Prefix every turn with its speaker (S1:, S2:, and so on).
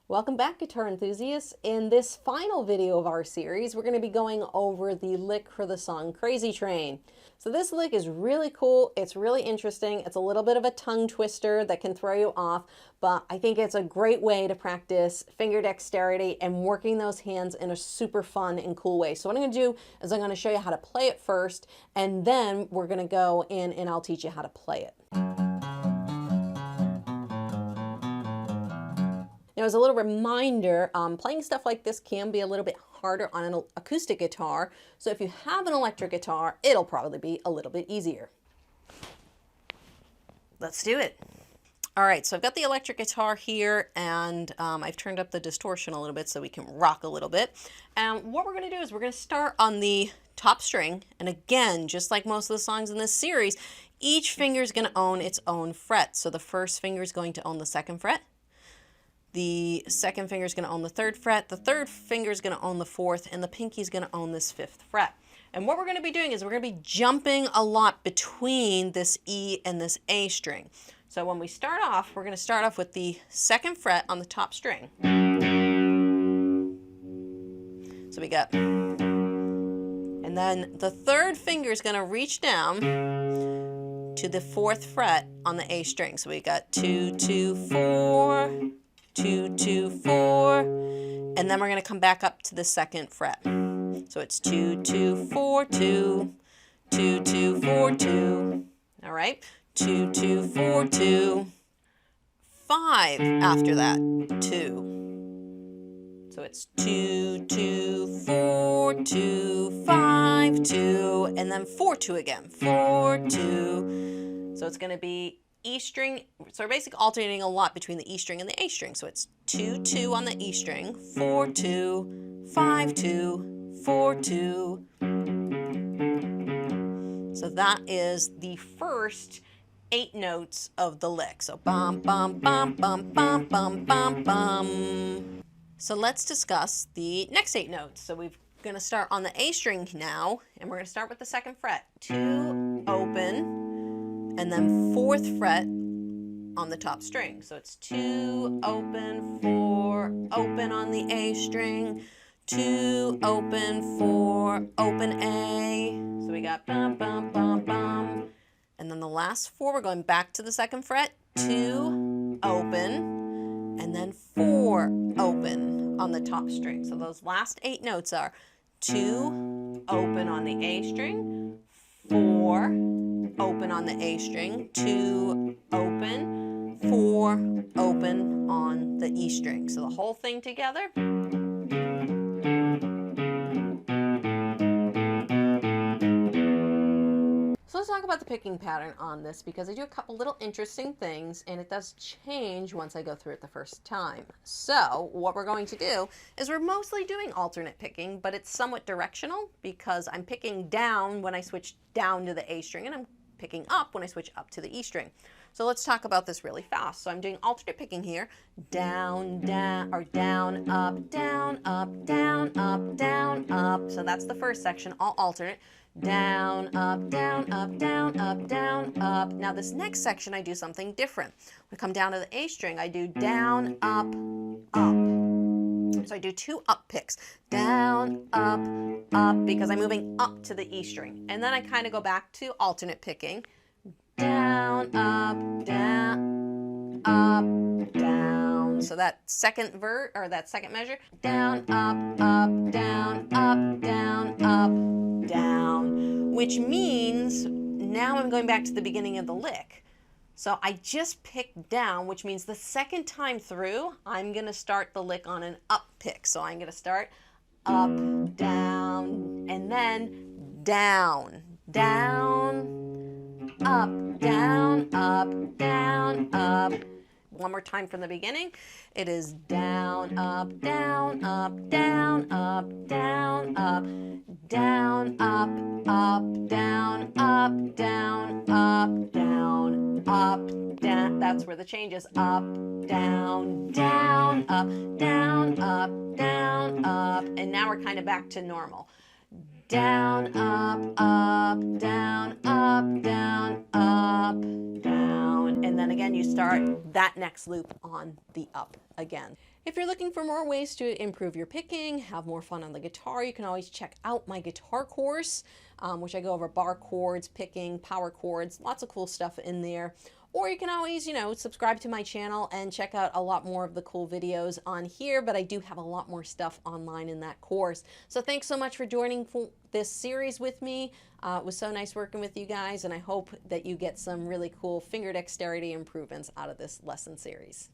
S1: Welcome back, guitar enthusiasts. In this final video of our series, we're going to be going over the lick for the song Crazy Train. So this lick is really cool. It's really interesting. It's a little bit of a tongue twister that can throw you off, but I think it's a great way to practice finger dexterity and working those hands in a super fun and cool way. So what I'm going to do is I'm going to show you how to play it first, and then we're going to go in and I'll teach you how to play it. Now, as a little reminder, playing stuff like this can be a little bit harder on an acoustic guitar. So if you have an electric guitar, it'll probably be a little bit easier. Let's do it. All right, so I've got the electric guitar here, and I've turned up the distortion a little bit so we can rock a little bit. And what we're going to do is we're going to start on the top string. And again, just like most of the songs in this series, each finger is going to own its own fret. So the first finger is going to own the second fret. The second finger is going to own the third fret, the third finger is going to own the fourth, and the pinky is going to own this fifth fret. And what we're going to be doing is we're going to be jumping a lot between this E and this A string. So when we start off, we're going to start off with the second fret on the top string. So we got, and then the third finger is going to reach down to the fourth fret on the A string. So we got 2, 2, 4, 2, 2, 4, and then we're going to come back up to the second fret. So it's 2, 2, 4, 2, 2, 2, 4, 2. All right, 2, 2, 4, 2, 5 after that, 2. So it's 2, 2, 4, 2, 5, 2, and then 4, 2 again, 4, 2. So it's going to be E string, so we're basically alternating a lot between the E string and the A string. So it's 2, 2 on the E string, 4, 2, 5, 2, 4, 2. So that is the first 8 notes of the lick. So bum, bum, bum, bum, bum, bum, bum, bum. So let's discuss the next 8 notes. So we're going to start on the A string now, and we're going to start with the second fret. 2, open, and then fourth fret on the top string. So it's 2, open, 4, open on the A string, 2, open, 4, open A. So we got bum, bum, bum, bum. And then the last 4, we're going back to the second fret, 2, open, and then 4, open on the top string. So those last 8 notes are 2, open on the A string, 4, open on the A string, 2, open, 4, open on the E string. So the whole thing together. So let's talk about the picking pattern on this, because I do a couple little interesting things and it does change once I go through it the first time. So what we're going to do is we're mostly doing alternate picking, but it's somewhat directional because I'm picking down when I switch down to the A string and I'm picking up when I switch up to the E string. So let's talk about this really fast. So I'm doing alternate picking here. Down, down, or down, up, down, up, down, up, down, up. So that's the first section, all alternate. Down, up, down, up, down, up, down, up. Now this next section I do something different. When I come down to the A string, I do down, up, up. So I do 2 up picks. Down, up, up, because I'm moving up to the E string. And then I kind of go back to alternate picking. Down, up, down, up, down. So that second second measure. Down, up, down, up, down, up, down. Which means now I'm going back to the beginning of the lick. So I just picked down, which means the second time through, I'm going to start the lick on an up pick. So I'm going to start up, down, and then down, down, up, down, up, down, up. One more time from the beginning. It is down, up, down, up, down, up, down, up, down, up, up, down, up, down, up, down, up, down. That's where the change is. Up, down, down, up, down, up, down, up. And now we're kind of back to normal. Down, up, down, up, down, up, down. And then again, you start that next loop on the up again. If you're looking for more ways to improve your picking, have more fun on the guitar, you can always check out my guitar course, which I go over bar chords, picking, power chords, lots of cool stuff in there. Or you can always, subscribe to my channel and check out a lot more of the cool videos on here, but I do have a lot more stuff online in that course. So thanks so much for joining this series with me. It was so nice working with you guys, and I hope that you get some really cool finger dexterity improvements out of this lesson series.